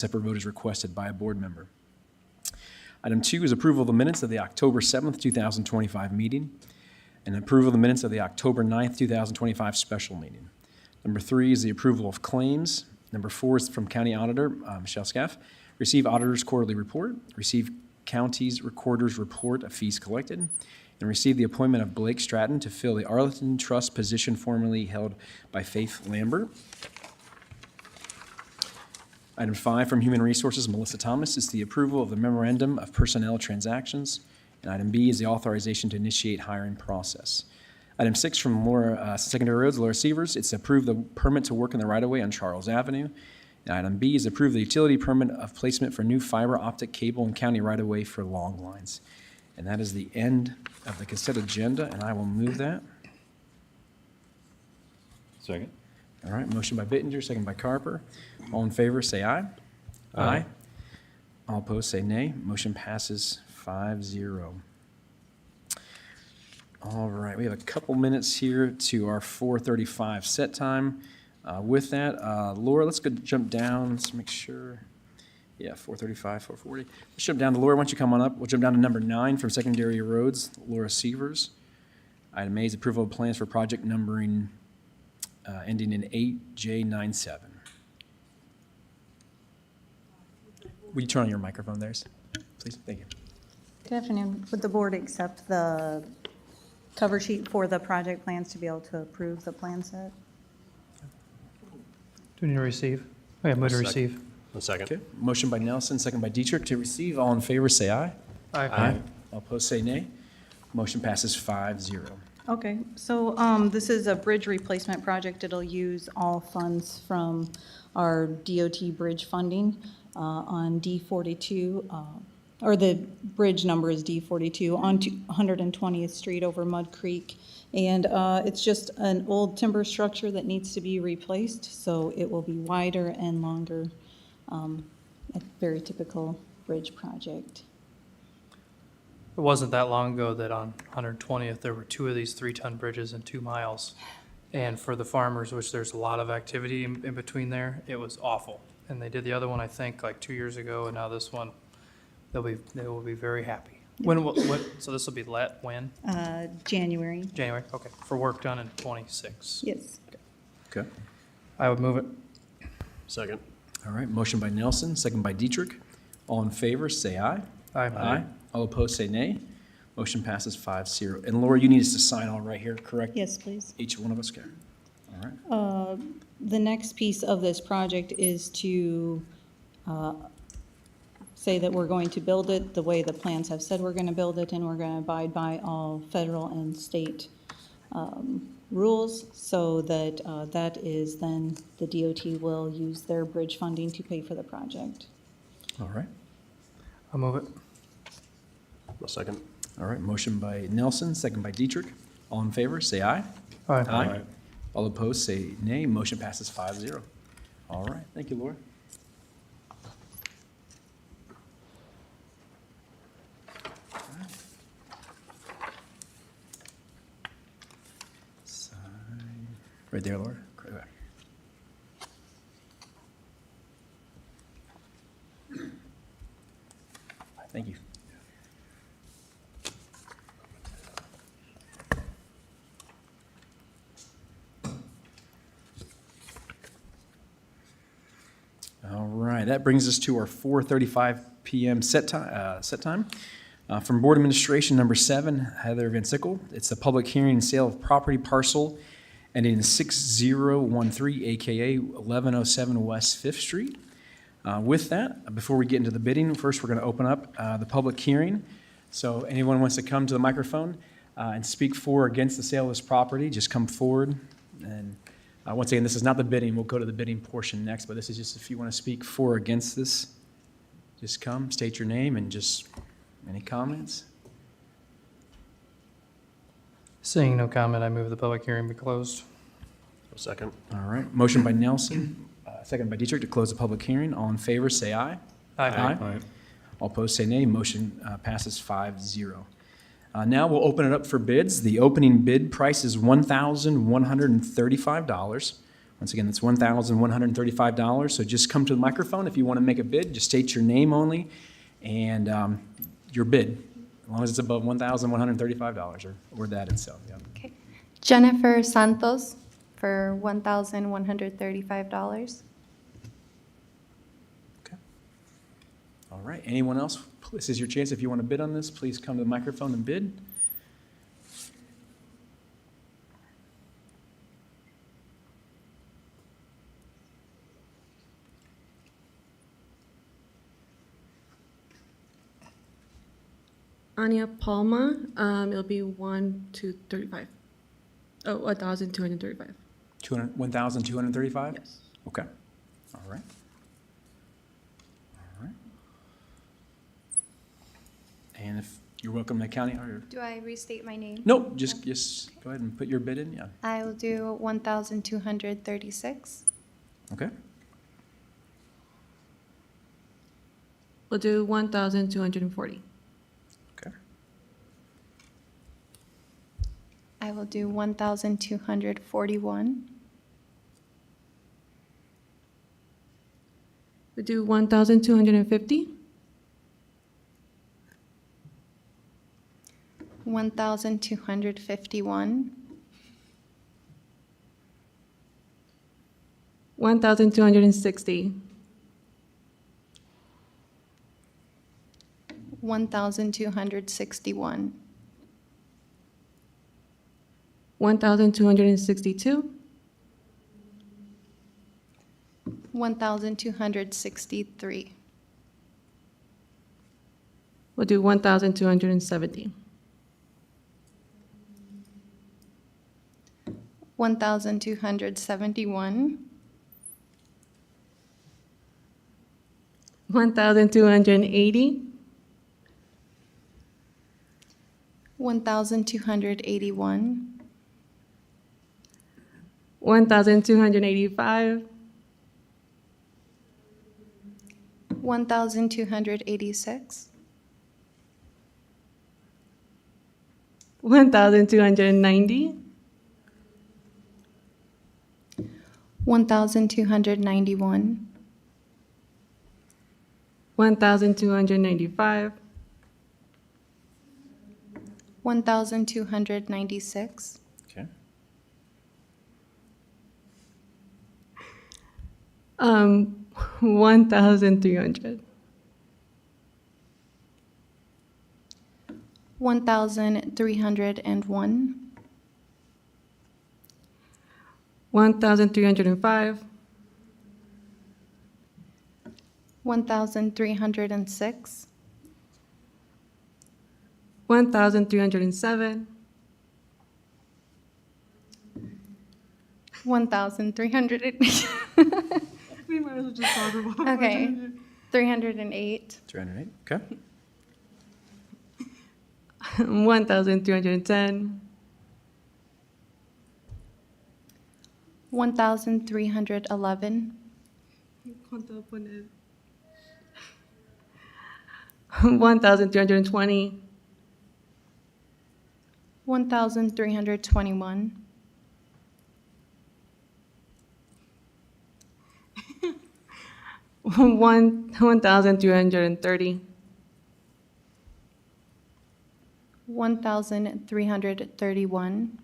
separate vote is requested by a board member. Item 2 is approval of the minutes of the October 7th, 2025 meeting, and approval of the minutes of the October 9th, 2025 special meeting. Number 3 is the approval of claims. Number 4 is from County Auditor Michelle Scaff. Receive Auditor's Quarterly Report, receive County's Recorder's Report of fees collected, and receive the appointment of Blake Stratton to fill the Arlington Trust position formerly held by Faith Lambert. Item 5 from Human Resources, Melissa Thomas, is the approval of the Memorandum of Personnel Transactions. And item B is the authorization to initiate hiring process. Item 6 from Secondary Roads, Laura Sievers, it's approve the permit to work in the right-of-way on Charles Avenue. And item B is approve the utility permit of placement for new fiber optic cable in county right-of-way for long lines. And that is the end of the consent agenda, and I will move that. Second. All right, motion by Bittinger, second by Carper. All in favor, say aye. Aye. All opposed, say nay. Motion passes 5-0. All right, we have a couple minutes here to our 4:35 set time. With that, Laura, let's go jump down. Let's make sure. Yeah, 4:35, 4:40. Let's jump down to Laura. Why don't you come on up? We'll jump down to number 9 from Secondary Roads, Laura Sievers. Item A is approval of plans for project numbering ending in 8J97. Will you turn on your microphone there, please? Thank you. Good afternoon. Would the board accept the cover sheet for the project plans to be able to approve the plan set? Do we need to receive? Oh, yeah, move to receive. A second. Okay, motion by Nelson, second by Dietrich to receive. All in favor, say aye. Aye. All opposed, say nay. Motion passes 5-0. Okay, so this is a bridge replacement project. It'll use all funds from our DOT bridge funding on D42, or the bridge number is D42, on 120th Street over Mud Creek. And it's just an old timber structure that needs to be replaced, so it will be wider and longer. A very typical bridge project. It wasn't that long ago that on 120th, there were 2 of these 3-ton bridges in 2 miles. And for the farmers, which there's a lot of activity in between there, it was awful. And they did the other one, I think, like 2 years ago, and now this one, they will be very happy. So this will be when? January. January, okay, for work done in 26. Yes. Okay. I would move it. Second. All right, motion by Nelson, second by Dietrich. All in favor, say aye. Aye. All opposed, say nay. Motion passes 5-0. And Laura, you need us to sign all right here, correct? Yes, please. Each one of us can. All right. The next piece of this project is to say that we're going to build it the way the plans have said we're going to build it, and we're going to abide by all federal and state rules, so that that is then the DOT will use their bridge funding to pay for the project. All right. I'll move it. A second. All right, motion by Nelson, second by Dietrich. All in favor, say aye. Aye. All opposed, say nay. Motion passes 5-0. All right, thank you, Laura. Sign. Right there, Laura. Right there. Thank you. All right, that brings us to our 4:35 p.m. set time. From Board Administration, number 7, Heather Van Sickle. It's a public hearing and sale of property parcel ending in 6013, AKA 1107 West 5th Street. With that, before we get into the bidding, first we're going to open up the public hearing. So anyone wants to come to the microphone and speak for or against the sale of this property, just come forward. And once again, this is not the bidding. We'll go to the bidding portion next, but this is just if you want to speak for or against this, just come, state your name, and just any comments? Seeing no comment, I move the public hearing be closed. A second. All right, motion by Nelson, second by Dietrich to close the public hearing. All in favor, say aye. Aye. All opposed, say nay. Motion passes 5-0. Now we'll open it up for bids. The opening bid price is $1,135, Once again, that's $1,135. So just come to the microphone if you want to make a bid. Just state your name only and your bid, as long as it's above $1,135 or that itself. Yeah. Okay. Jennifer Santos for $1,135. Okay. All right. Anyone else? This is your chance. If you want to bid on this, please come to the microphone and bid. Anya Palma, it'll be 1,235. Oh, 1,235. 1,235? Yes. Okay. All right. All right. And if you're welcome to county, or, Do I restate my name? nope, just go ahead and put your bid in, yeah. I will do 1,236. Okay. We'll do 1,240. Okay. I will do 1,241. We'll do 1,250. 1,251. 1,260. 1,261. 1,262. 1,263. We'll do 1,270. 1,271. 1,280. 1,281. 1,285. 1,286. 1,290. 1,291. 1,295. 1,296. Okay. 1,300. 1,301. 1,305. 1,306. 1,307. 1,300. We might as well just talk about Okay. 308. 308, okay. 1,310. 1,311. 1,320. 1,321. 1,330. 1,331.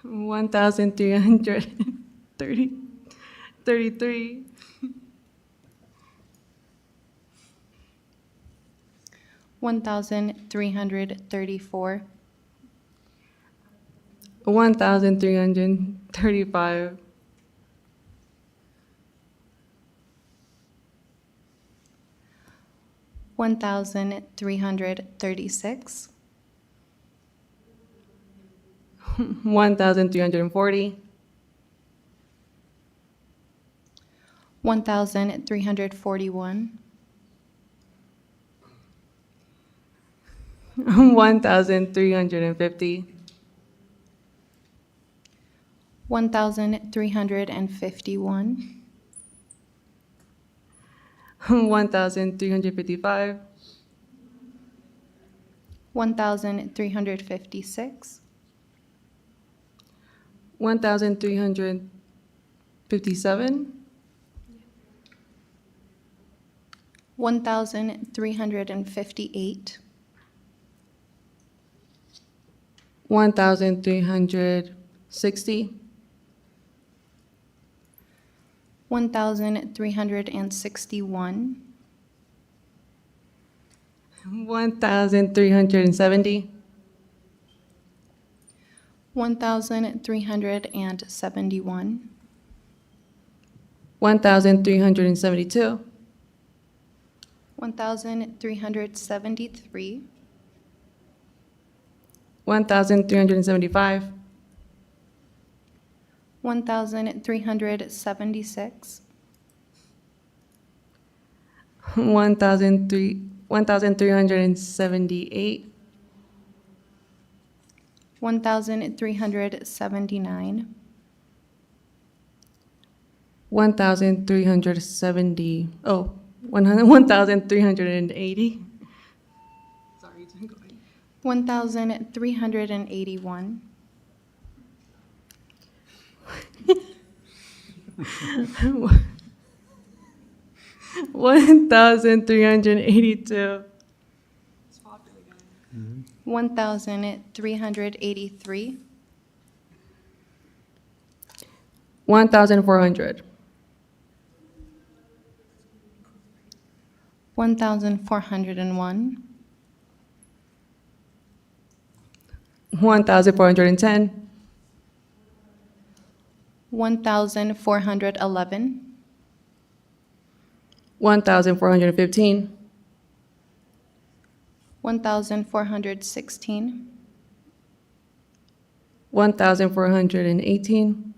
1,333. 1,334. 1,335. 1,336. 1,340. 1,341. 1,350. 1,351. 1,355. 1,356. 1,357. 1,358. 1,360. 1,361. 1,370. 1,371. 1,372. 1,373. 1,375. 1,376. 1,378. 1,379. 1,370. 1,380. Sorry, it's going. 1,381. 1,382. 1,383. 1,400. 1,401. 1,410. 1,411. 1,415. 1,416. 1,418.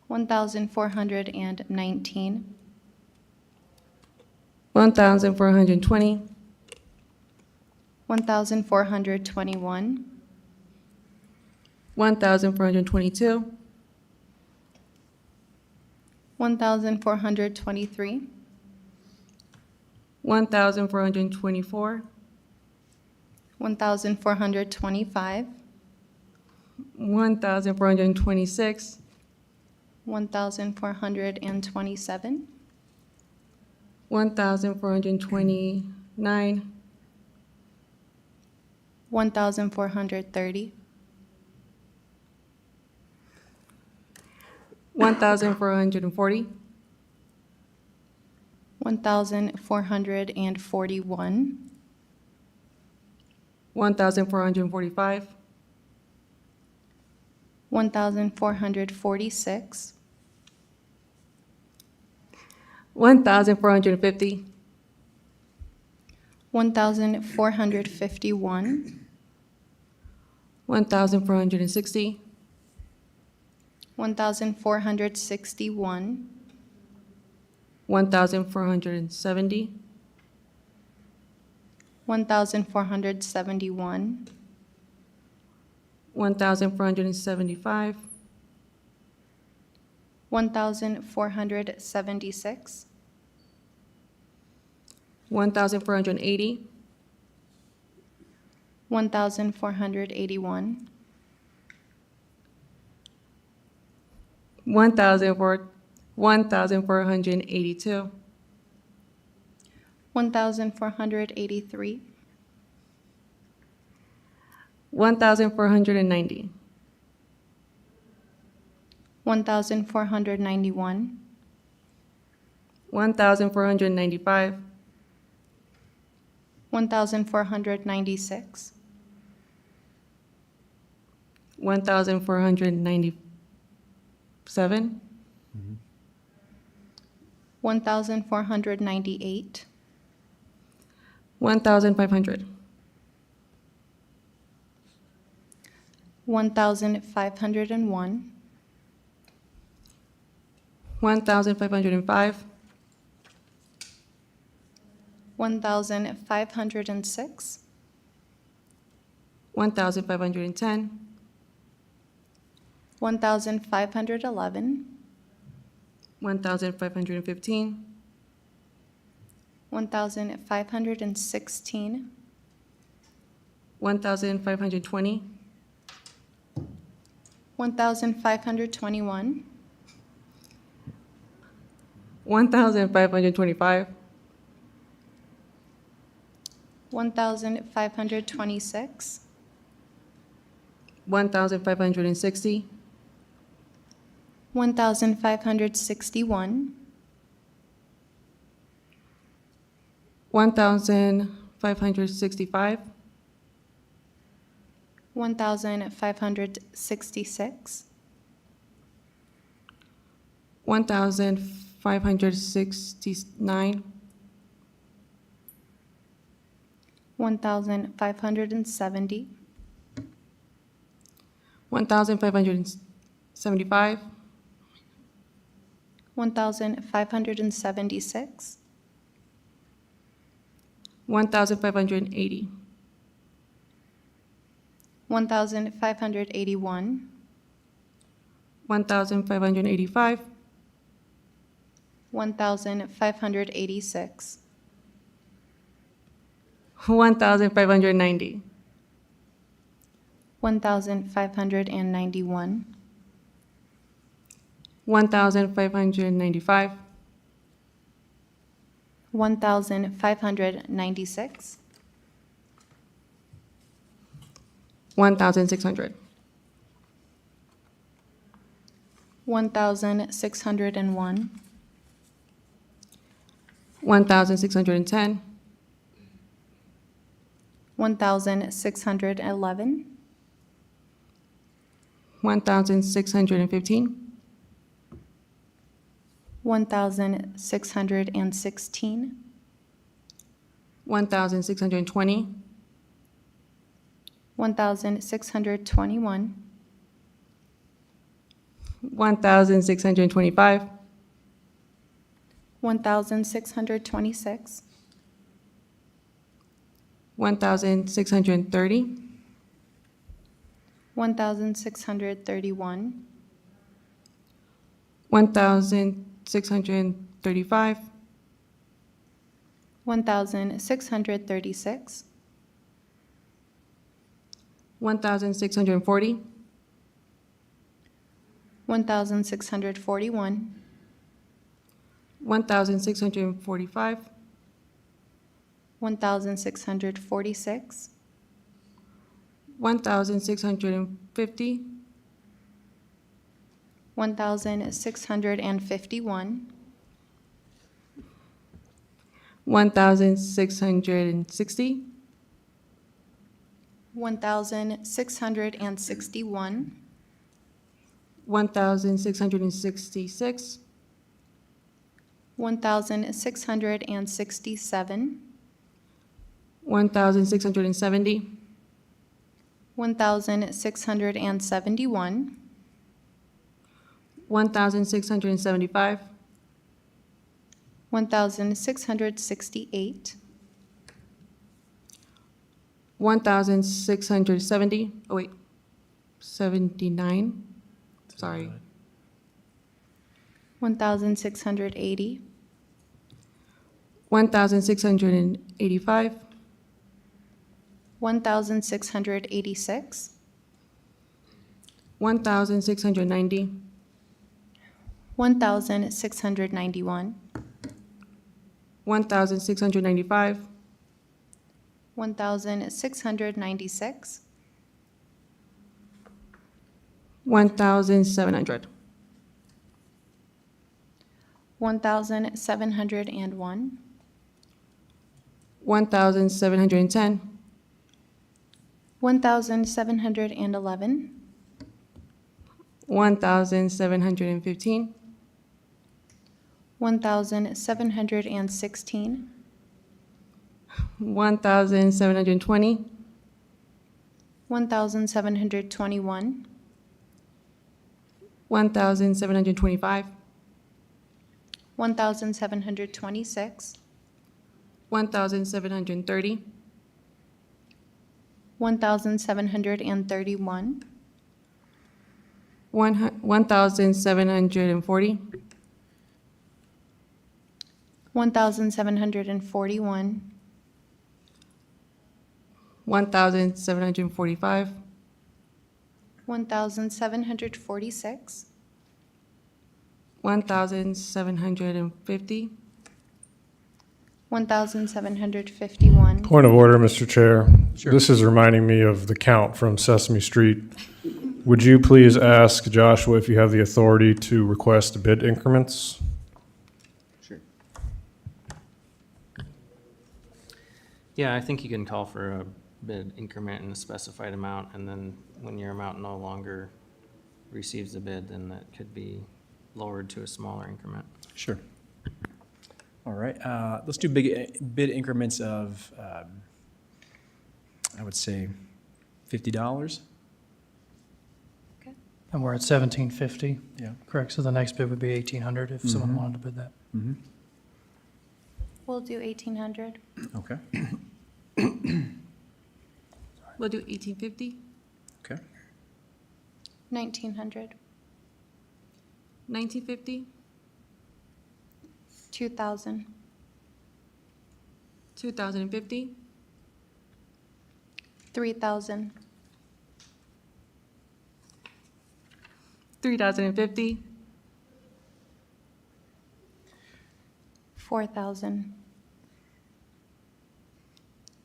1,419. 1,420. 1,421. 1,422. 1,423. 1,424. 1,425. 1,426. 1,427. 1,429. 1,430. 1,440. 1,441. 1,445. 1,446. 1,450. 1,451. 1,460. 1,461. 1,470. 1,471. 1,475. 1,476. 1,480. 1,481. 1,482. 1,483. 1,490. 1,491. 1,495. 1,496. 1,497. 1,498. 1,500. 1,501. 1,505. 1,506. 1,510. 1,511. 1,515. 1,516. 1,520. 1,521, 1,525, 1,526, 1,560, 1,561, 1,565, 1,566, 1,569, 1,570, 1,575, 1,576, 1,580, 1,581, 1,585, 1,586, 1,590, 1,591, 1,595, 1,596, 1,600, 1,601, 1,610, 1,611, 1,615, 1,616, 1,620, 1,621, 1,625, 1,626, 1,630, 1,631, 1,635, 1,636, 1,640, 1,641, 1,645, 1,646, 1,650, 1,651, 1,660, 1,661, 1,666, 1,667, 1,670, 1,671, 1,675, 1,668, 1,670, 79, sorry, 1,680, 1,685, 1,686, 1,690, 1,691, 1,695, 1,696, 1,700, 1,701, 1,710, 1,711, 1,715, 1,716, 1,720, 1,721, 1,725, 1,726, 1,730, 1,731, 1,740, 1,741, 1,745, 1,746. 1,750. 1,751. Point of order, Mr. Chair. Sure. This is reminding me of the count from Sesame Street. Would you please ask Joshua if you have the authority to request bid increments? Sure. Yeah, I think you can call for a bid increment in a specified amount, and then when your amount no longer receives a bid, then that could be lowered to a smaller increment. Sure. All right, let's do bid increments of, I would say, $50. And we're at 1,750, Yeah. correct? So the next bid would be 1,800 if someone wanted to bid that. Mm-hmm. We'll do 1,800. Okay, We'll do 1,850. okay. 1,900. 1,950. 2,000. 2,050. 3,000. 3,050. 4,000.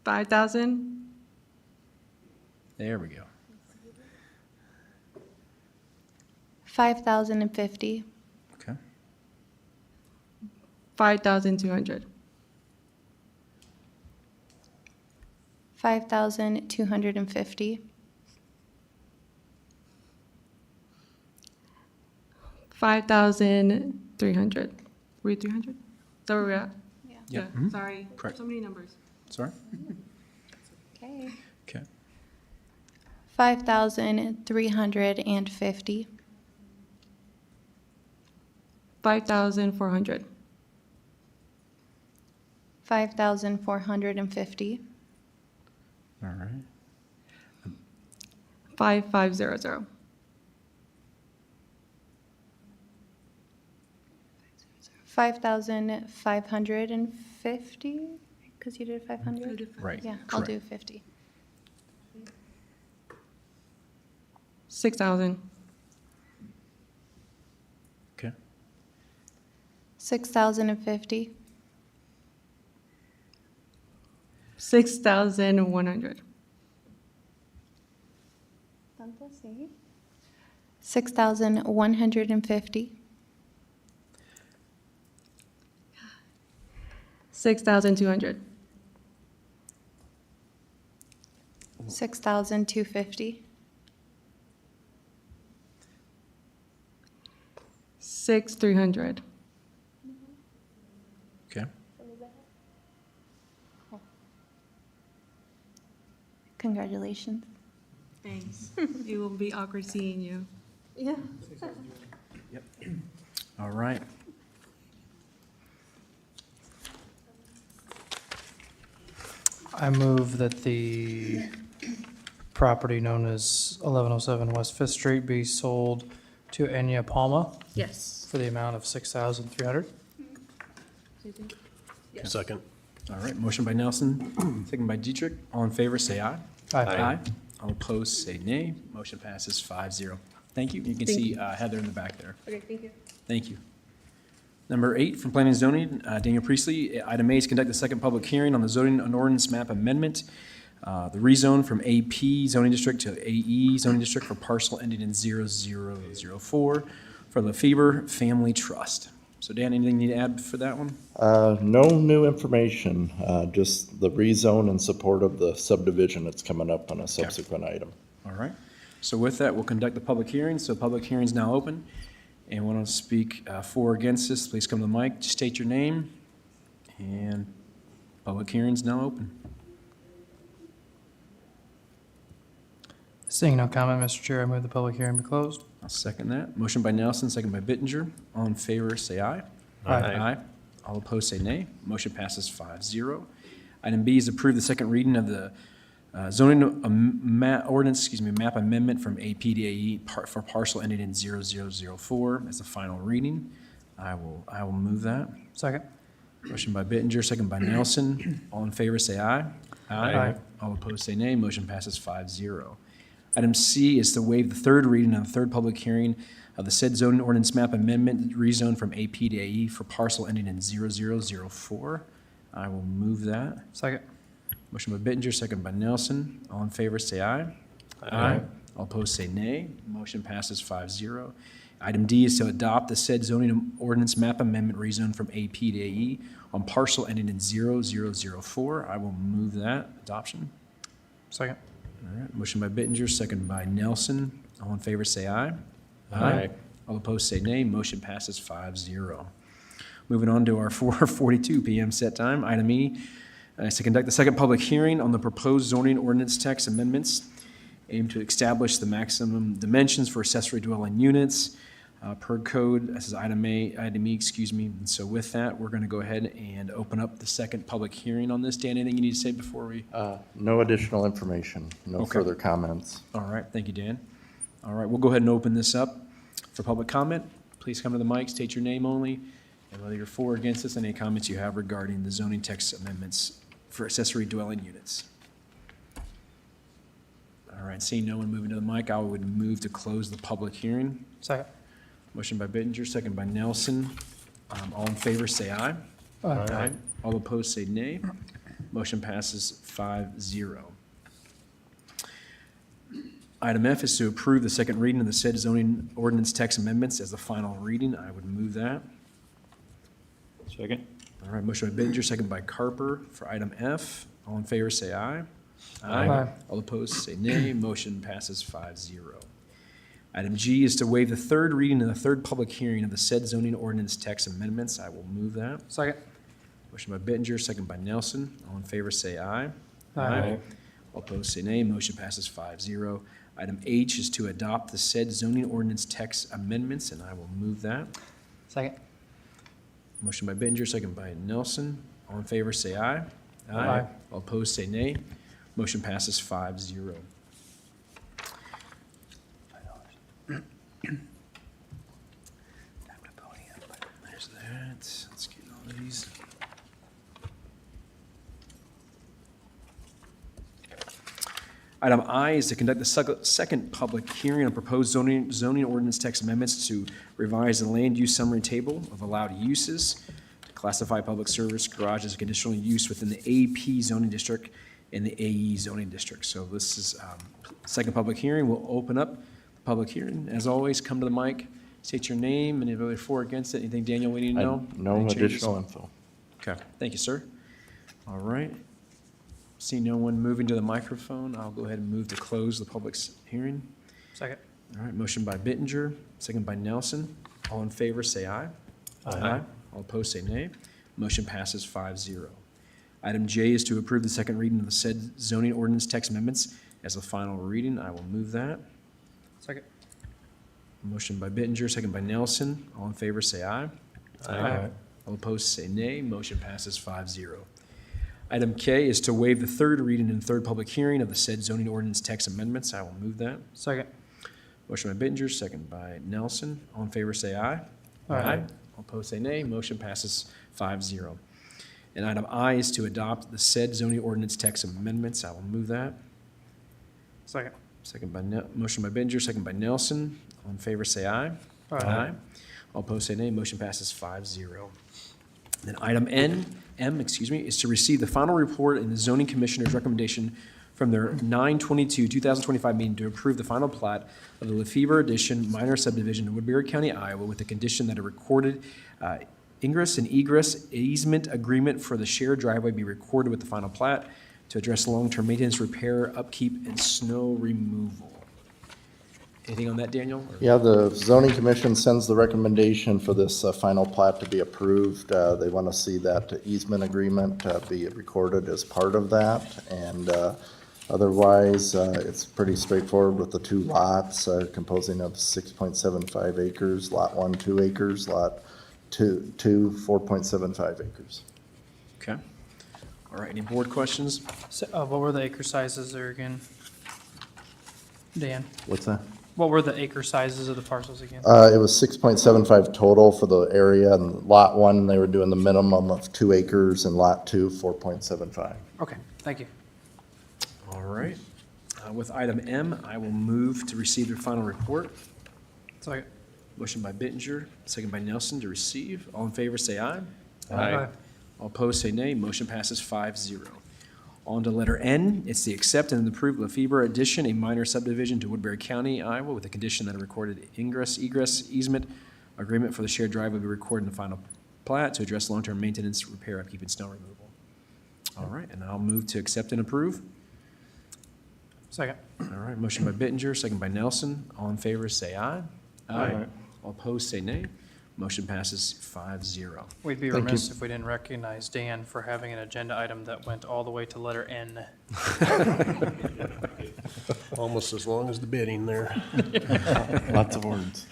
5,000. There we go. 5,050. Okay, 5,200. 5,250. 5,300. We're 300? Is that where we're at? Yep. Mhm. Sorry. Correct. So many numbers. sorry. Okay. Okay, 5,350. 5,400. 5,450. all right. 5,500. 5,550, because you did 500? Right, Yeah, I'll correct. do 50. 6,000. Okay, 6,050. 6,100. 6,150. 6,200. 6,250. 6,300. okay. Congratulations. Thanks. It will be awkward seeing you. Yeah. All right. I move that the property known as 1107 West Fifth Street be sold to Enya Palma Yes. for the amount of 6,300. Second. All right, motion by Nelson, second by Dietrich. All in favor, say aye. Aye. All opposed, say nay. Motion passes 5-0. Thank you. You can Thank see Heather in the back there. Okay, thank you. Thank you. Number 8, from Planning and Zoning, Daniel Priestley. Item A is conduct the second public hearing on the zoning and ordinance map amendment, the rezone from AP zoning district to AE zoning district for parcel ending in 0004 for Lefebvre Family Trust. So Dan, anything you need to add for that one? No new information, just the rezone in support of the subdivision that's coming up on a subsequent item. All right. So with that, we'll conduct the public hearing. So public hearing is now open. And want to speak for or against this, please come to the mic, state your name, and public hearing is now open. Seeing no comment, Mr. Chair, I move the public hearing be closed. I'll second that. Motion by Nelson, second by Bittinger. All in favor, say aye. Aye. All opposed, say nay. Motion passes 5-0. Item B is approve the second reading of the zoning ordinance, map amendment from AP to AE for parcel ending in 0004 as the final reading. I will move that. Second. Motion by Bittinger, second by Nelson. All in favor, say aye. Aye. All opposed, say nay. Motion passes 5-0. Item C is to waive the third reading and the third public hearing of the said zoning ordinance map amendment rezone from AP to AE for parcel ending in 0004. I will move that. Second. Motion by Bittenger, second by Nelson. All in favor, say aye. Aye. All opposed, say nay. Motion passes 5-0. Item D is to adopt the said zoning ordinance map amendment rezone from AP to AE on parcel ending in 0004. I will move that adoption. Second. All right, motion by Bittenger, second by Nelson. All in favor, say aye. Aye. All opposed, say nay. Motion passes 5-0. Moving on to our 4:42 PM set time. Item E is to conduct the second public hearing on the proposed zoning ordinance text amendments aimed to establish the maximum dimensions for accessory dwelling units per code. This is item E, excuse me. And so with that, we're going to go ahead and open up the second public hearing on this. Dan, anything you need to say before we? No additional information, no Okay. further comments. All right, thank you, Dan. All right, we'll go ahead and open this up for public comment. Please come to the mic, state your name only, and whether you're for or against this, any comments you have regarding the zoning text amendments for accessory dwelling units. All right, seeing no one moving to the mic, I would move to close the public hearing. Second. Motion by Bittenger, second by Nelson. All in favor, say aye. Aye. All opposed, say nay. Motion passes 5-0. Item F is to approve the second reading of the said zoning ordinance text amendments as the final reading. I would move that. Second. All right, motion by Bittenger, second by Carper for item F. All in favor, say aye. Aye. All opposed, say nay. Motion passes 5-0. Item G is to waive the third reading and the third public hearing of the said zoning ordinance text amendments. I will move that. Second. Motion by Bittenger, second by Nelson. All in favor, say aye. Aye. All opposed, say nay. Motion passes 5-0. Item H is to adopt the said zoning ordinance text amendments, and I will move that. Second. Motion by Bittenger, second by Nelson. All in favor, say aye. Aye. All opposed, say nay. Motion passes 5-0. There's that. Let's get all of these. Item I is to conduct the second public hearing on proposed zoning ordinance text amendments to revise the land use summary table of allowed uses, to classify public service garage as a conditional use within the AP zoning district and the AE zoning district. So this is second public hearing. We'll open up the public hearing. As always, come to the mic, state your name, and if you're for or against it, anything, Daniel, we need to know? No Any changes? additional info. Okay, thank you, sir. All right. See no one moving to the microphone, I'll go ahead and move to close the public hearing. Second. All right, motion by Bittenger, second by Nelson. All in favor, say aye. Aye. All opposed, say nay. Motion passes 5-0. Item J is to approve the second reading of the said zoning ordinance text amendments as the final reading. I will move that. Second. Motion by Bittenger, second by Nelson. All in favor, say aye. Aye. All opposed, say nay. Motion passes 5-0. Item K is to waive the third reading and third public hearing of the said zoning ordinance text amendments. I will move that. Second. Motion by Bittenger, second by Nelson. All in favor, say aye. Aye. All opposed, say nay. Motion passes 5-0. And item I is to adopt the said zoning ordinance text amendments. I will move that. Second. Second by, motion by Bittenger, second by Nelson. All in favor, say aye. Aye. All opposed, say nay. Motion passes 5-0. Then item M, is to receive the final report and the zoning commissioner's recommendation from their 9/22/2025 meeting to approve the final plat of the Lefebvre Addition minor subdivision in Woodbury County, Iowa, with the condition that a recorded ingress and egress easement agreement for the shared driveway be recorded with the final plat to address long-term maintenance, repair, upkeep, and snow removal. Anything on that, Daniel? Or- Yeah, the zoning commission sends the recommendation for this final plat to be approved. They want to see that easement agreement be recorded as part of that. And otherwise, it's pretty straightforward with the two lots composing of 6.75 acres, lot 1, 2 acres, lot 2, 4.75 acres. Okay. All right, any board questions? So, what were the acre sizes there again? Dan, What's that? what were the acre sizes of the parcels again? It was 6.75 total for the area, and lot 1, they were doing the minimum of 2 acres, and lot 2, 4.75. Okay, thank you. All right. With item M, I will move to receive the final report. Second. Motion by Bittenger, second by Nelson to receive. All in favor, say aye. Aye. All opposed, say nay. Motion passes 5-0. On to letter N, it's the accept and approve Lefebvre addition, a minor subdivision to Woodbury County, Iowa, with the condition that a recorded egress easement agreement for the shared drive will be recorded in the final plat to address long-term maintenance, repair, upkeep, and snow removal. All right, and I'll move to accept and approve. Second. All right, motion by Bittenger, second by Nelson. All in favor, say aye. Aye. All opposed, say nay. Motion passes 5-0. We'd be Thank you. remiss if we didn't recognize Dan for having an agenda item that went all the way to letter N. Almost as long as the bidding there. Lots of words.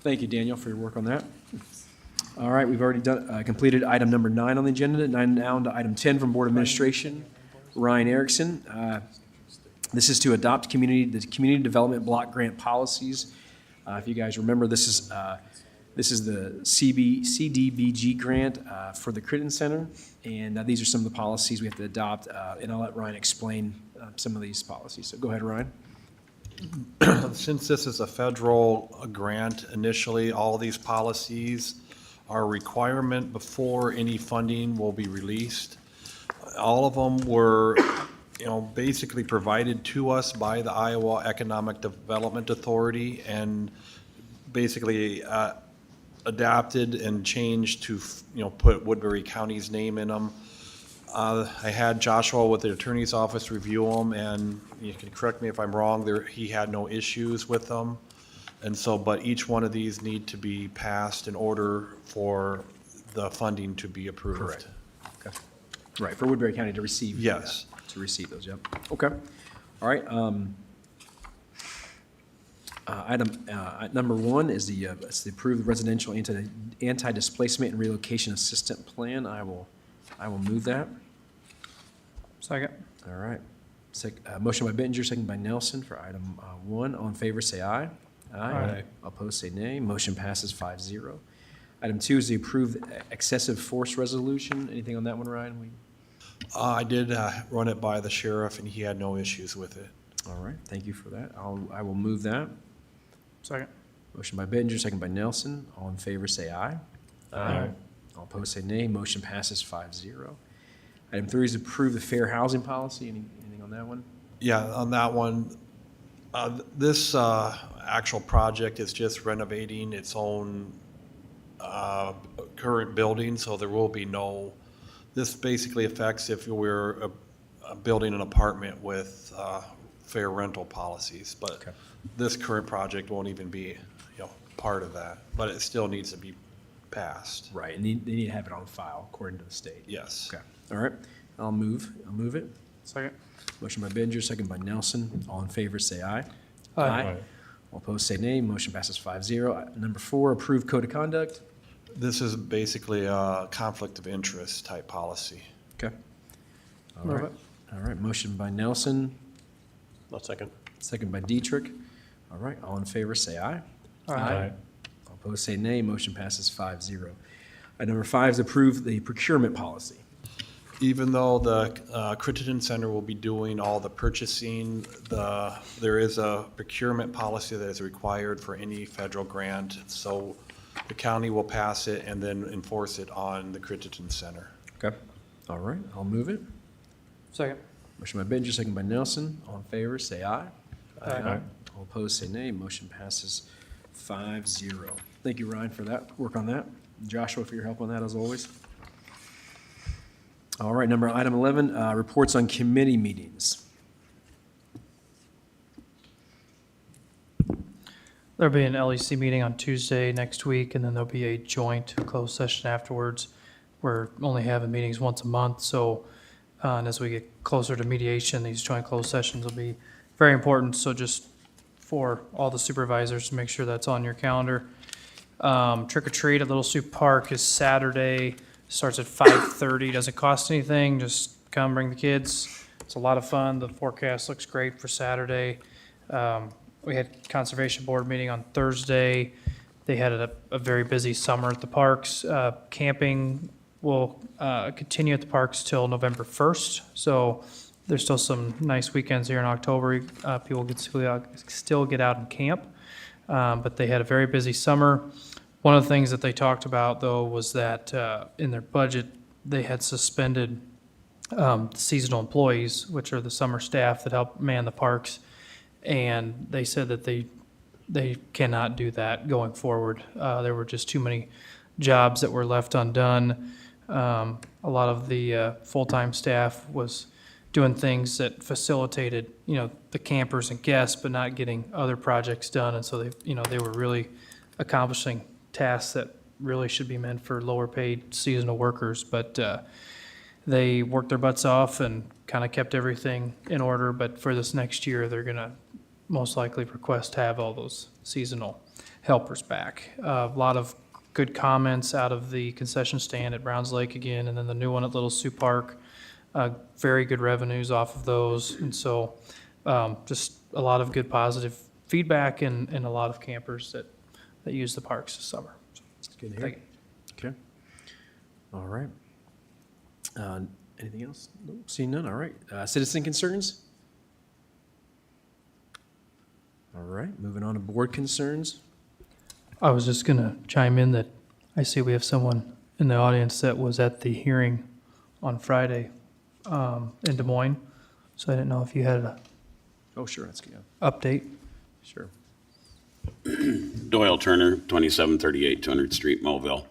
Thank you, Daniel, for your work on that. All right, we've already done, completed item number 9 on the agenda. Now on to item 10 from Board Administration. Ryan Erickson. This is to adopt the community development block grant policies. If you guys remember, this is the CDBG grant for the Crittenden Center, and these are some of the policies we have to adopt, and I'll let Ryan explain some of these policies. So go ahead, Ryan. Since this is a federal grant initially, all these policies are a requirement before any funding will be released. All of them were, basically provided to us by the Iowa Economic Development Authority and basically adapted and changed to, put Woodbury County's name in them. I had Joshua with the Attorney's Office review them, and you can correct me if I'm wrong, he had no issues with them. And so, but each one of these need to be passed in order for the funding to be approved. Correct. Okay. Right, for Woodbury County to receive. Yes. To receive those, yep. Okay. All right. Number 1 is it's the approved residential anti-displacement and relocation assistant plan. I will move that. Second. All right. Motion by Bittenger, second by Nelson for item 1. All in favor, say aye. Aye. All opposed, say nay. Motion passes 5-0. Item 2 is the approved excessive force resolution. Anything on that one, Ryan? I did run it by the sheriff, and he had no issues with it. All right, thank you for that. I will move that. Second. Motion by Bittenger, second by Nelson. All in favor, say aye. Aye. All opposed, say nay. Motion passes 5-0. Item 3 is approve the fair housing policy. Anything on that one? Yeah, on that one, this actual project is just renovating its own current building, so there will be no, this basically affects if we're building an apartment with fair rental policies, but Okay. this current project won't even be, part of that, but it still needs to be passed. Right, and they need to have it on file according to the state. Yes. Okay, all right. I'll move it. Second. Motion by Bittenger, second by Nelson. All in favor, say aye. Aye. All opposed, say nay. Motion passes 5-0. Number 4, approve code of conduct. This is basically a conflict of interest type policy. Okay. All Move right. it. All right, motion by Nelson, One second. second by Dietrich. All right, all in favor, say aye. Aye. All opposed, say nay. Motion passes 5-0. Number 5 is approve the procurement policy. Even though the Crittenden Center will be doing all the purchasing, there is a procurement policy that is required for any federal grant. So the county will pass it and then enforce it on the Crittenden Center. Okay. All right, I'll move it. Second. Motion by Bittenger, second by Nelson. All in favor, say aye. Aye. All opposed, say nay. Motion passes 5-0. Thank you, Ryan, for that, work on that. Joshua, for your help on that, as always. All right, item 11, reports on committee meetings. There'll be an LEC meeting on Tuesday next week, and then there'll be a joint closed session afterwards. We're only having meetings once a month, so, and as we get closer to mediation, these joint closed sessions will be very important. So just for all the supervisors, to make sure that's on your calendar. Trick or treat at Little Sioux Park is Saturday, starts at 5:30, doesn't cost anything, just come bring the kids. It's a lot of fun, the forecast looks great for Saturday. We had Conservation Board meeting on Thursday. They had a very busy summer at the parks. Camping will continue at the parks till November 1st. So there's still some nice weekends here in October. People can still get out and camp. But they had a very busy summer. One of the things that they talked about, though, was that in their budget, they had suspended seasonal employees, which are the summer staff that help man the parks. And they said that they cannot do that going forward. There were just too many jobs that were left undone. A lot of the full-time staff was doing things that facilitated, the campers and guests, but not getting other projects done. And so they were really accomplishing tasks that really should be meant for lower-paid seasonal workers. But they worked their butts off and kind of kept everything in order. But for this next year, they're going to most likely request to have all those seasonal helpers back. A lot of good comments out of the concession stand at Browns Lake again, and then the new one at Little Sioux Park. Very good revenues off of those. And so just a lot of good positive feedback and a lot of campers that use the parks this summer. It's good to Thank hear. you. Okay. All right. Anything else? Nope, seeing none. All right. Citizen concerns? All right. Moving on to board concerns. I was just going to chime in that I see we have someone in the audience that was at the hearing on Friday in Des Moines. So I didn't know if you had an Oh, sure. That's good. update. Sure. Doyle Turner, 2738 200th Street, Mobile.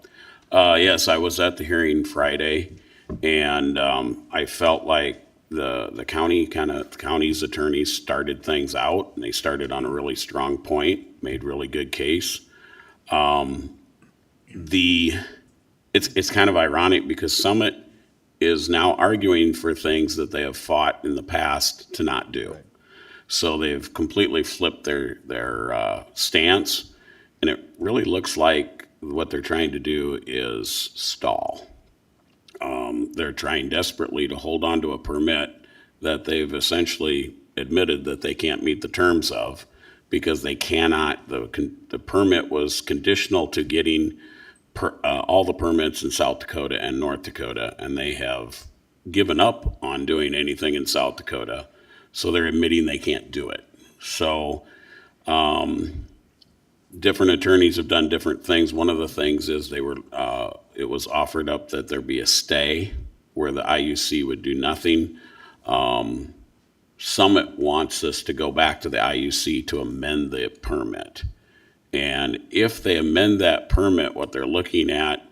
Yes, I was at the hearing Friday, and I felt like the county's attorneys started things out, and they started on a really strong point, made really good case. It's kind of ironic because Summit is now arguing for things that they have fought in the past to not do. Right. So they've completely flipped their stance, and it really looks like what they're trying to do is stall. They're trying desperately to hold on to a permit that they've essentially admitted that they can't meet the terms of because they cannot. The permit was conditional to getting all the permits in South Dakota and North Dakota, and they have given up on doing anything in South Dakota. So they're admitting they can't do it. So different attorneys have done different things. One of the things is it was offered up that there be a stay where the IUC would do nothing. Summit wants us to go back to the IUC to amend the permit. And if they amend that permit, what they're looking at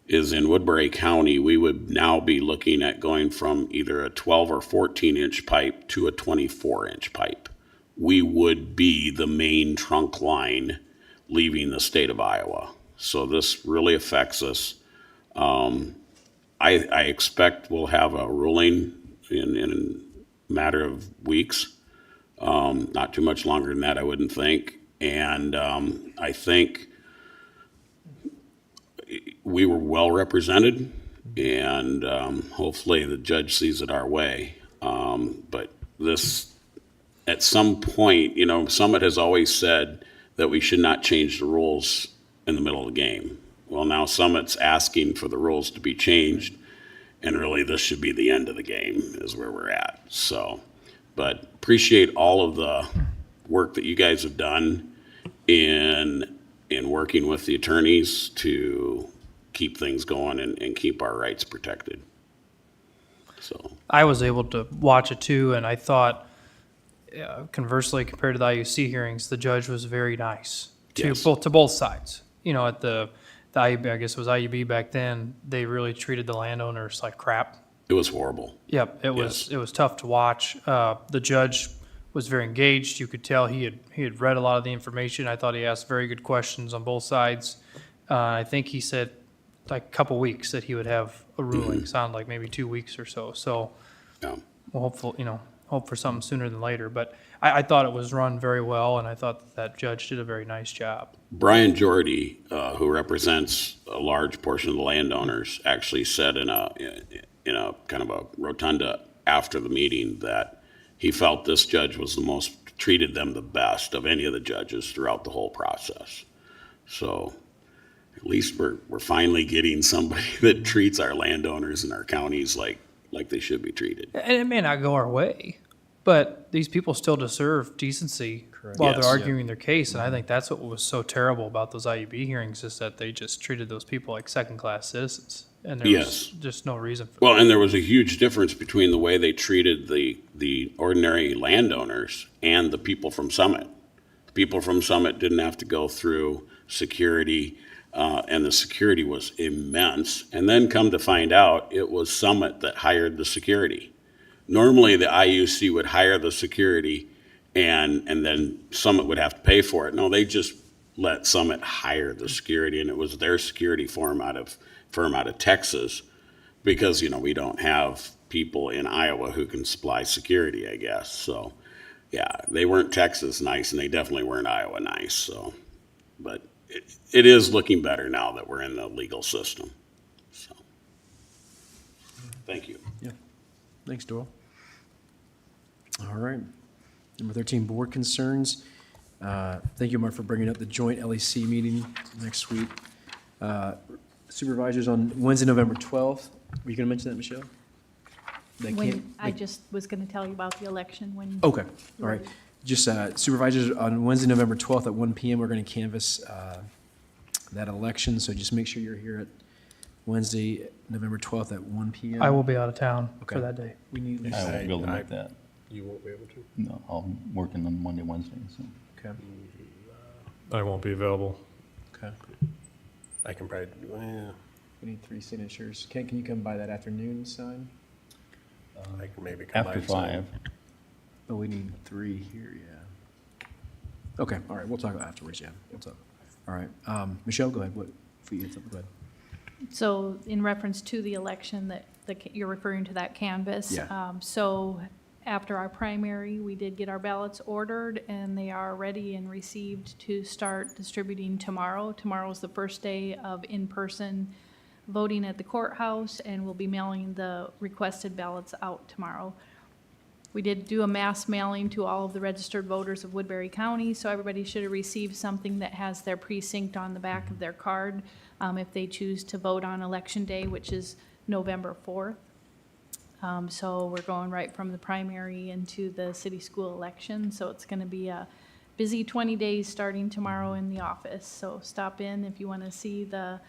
is in Woodbury County, we would now be looking at going from either a 12 or 14-inch pipe to a 24-inch pipe. We would be the main trunk line leaving the state of Iowa. So this really affects us. I expect we'll have a ruling in a matter of weeks, not too much longer than that, I wouldn't think. And I think we were well represented, and hopefully the judge sees it our way. But this, at some point, Summit has always said that we should not change the rules in the middle of the game. Well, now Summit's asking for the rules to be changed, and really this should be the end of the game is where we're at. So, but appreciate all of the work that you guys have done in working with the attorneys to keep things going and keep our rights protected. So I was able to watch it too, and I thought, conversely, compared to the IUC hearings, the judge was very nice to Yes. both sides. At the IUB, I guess it was IUB back then, they really treated the landowners like crap. it was horrible. Yep, it was tough to watch. The judge was very engaged. You could tell he had read a lot of the information. I thought he asked very good questions on both sides. I think he said like a couple weeks that he would have a ruling. Sounded like maybe 2 weeks or so. So Yeah. we'll hope for something sooner than later. But I thought it was run very well, and I thought that judge did a very nice job. Brian Jordy, who represents a large portion of the landowners, actually said in a kind of a rotunda after the meeting that he felt this judge was treated them the best of any of the judges throughout the whole process. So at least we're finally getting somebody that treats our landowners and our counties like they should be treated. And it may not go our way, but these people still deserve decency while Yes. they're arguing their case. And I think that's what was so terrible about those IUB hearings, is that they just treated those people like second-class citizens. And there Yes. was just no reason for Well, and there was a huge difference between the way they treated the ordinary landowners and the people from Summit. The people from Summit didn't have to go through security, and the security was immense. And then come to find out, it was Summit that hired the security. Normally, the IUC would hire the security, and then Summit would have to pay for it. No, they just let Summit hire the security, and it was their security firm out of Texas, because, we don't have people in Iowa who can supply security, I guess. So, yeah, they weren't Texas nice, and they definitely weren't Iowa nice. So, but it is looking better now that we're in the legal system. So, thank you. Thanks, Doyle. All right. Number 13, board concerns. Thank you, Mark, for bringing up the joint LEC meeting next week. Supervisors on Wednesday, November 12th. Were you going to mention that, Michelle? I just was gonna tell you about the election when. Okay, all right. Just supervisors, on Wednesday, November 12th at 1 PM, we're going to canvass that election, so just make sure you're here at Wednesday, November 12th at 1 PM. I will be out of town Okay. for that day. We need, I won't be able to make that. You won't be able to? No, I'm working on Monday, Wednesday, so. okay, I won't be available. okay. I can probably, We need 3 signatures. Ken, can you come by that afternoon and sign? I can maybe come by After and sign. 5. Oh, we need 3 here, yeah. Okay, all right, we'll talk afterwards, yeah. What's up? All right, Michelle, go ahead. What, for you, go ahead. So in reference to the election you're referring to that canvas. Yeah. So after our primary, we did get our ballots ordered and they are ready and received to start distributing tomorrow. Tomorrow is the first day of in-person voting at the courthouse, and we'll be mailing the requested ballots out tomorrow. We did do a mass mailing to all of the registered voters of Woodbury County, so everybody should have received something that has their precinct on the back of their card if they choose to vote on Election Day, which is November 4th. So we're going right from the primary into the city school election, so it's going to be a busy 20 days starting tomorrow in the office. So stop in if you want to see the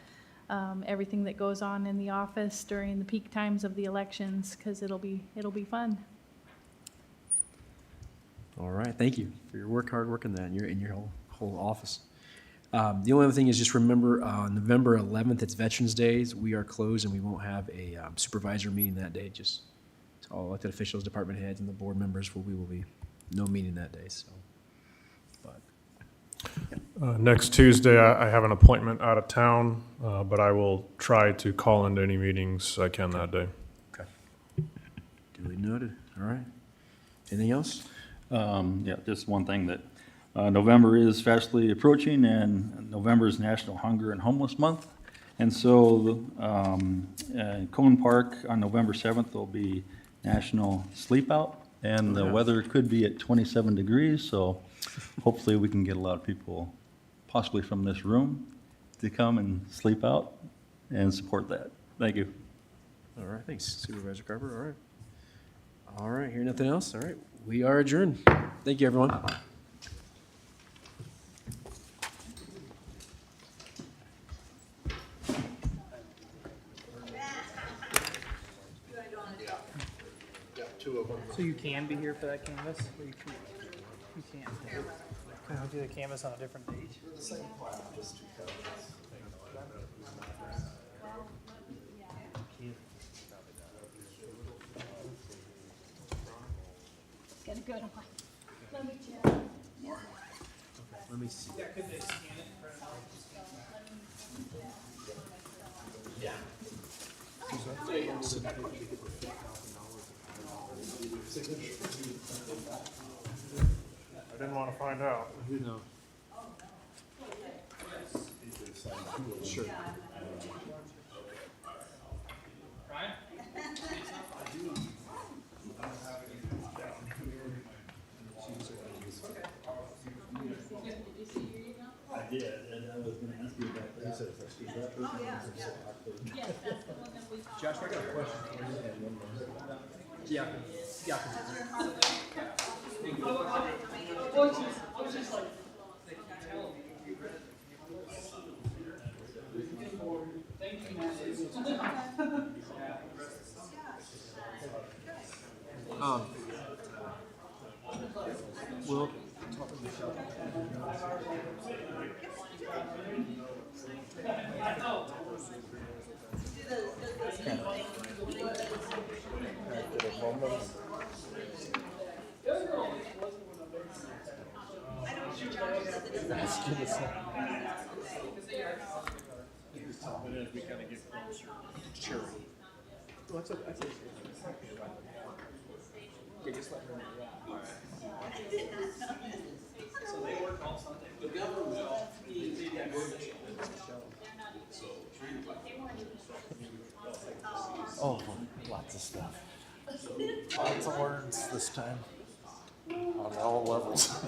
everything that goes on in the office during the peak times of the elections, because it'll be fun. All right, thank you for your hard work in that, and in your whole office. The only other thing is just remember, on November 11th, it's Veterans Days. We are closed and we won't have a supervisor meeting that day. Just all elected officials, department heads, and the board members we will be no meeting that day, so. But Next Tuesday, I have an appointment out of town, but I will try to call into any meetings I can that day. okay. Duly noted. All right. Anything else? Yeah, just one thing that November is fastly approaching, and November is National Hunger and Homeless Month. And so in Cone Park on November 7th will be National Sleep Out, and the weather could be at 27 degrees, so hopefully we can get a lot of people, possibly from this room, to come and sleep out and support that. Thank you. All right, thanks Supervisor Carver. All right. All right, hear nothing else? All right, we are adjourned. Thank you, everyone. So you can be here for that canvas, or you can't? Can we do the canvas on a different date? Got a good one. Let me see. I didn't want to find out. No. Sure. I did, and I was gonna ask you about that. Josh, I got a question for you. Yeah, yeah. Well, Oh, lots of stuff. Lots of words this time, on all levels.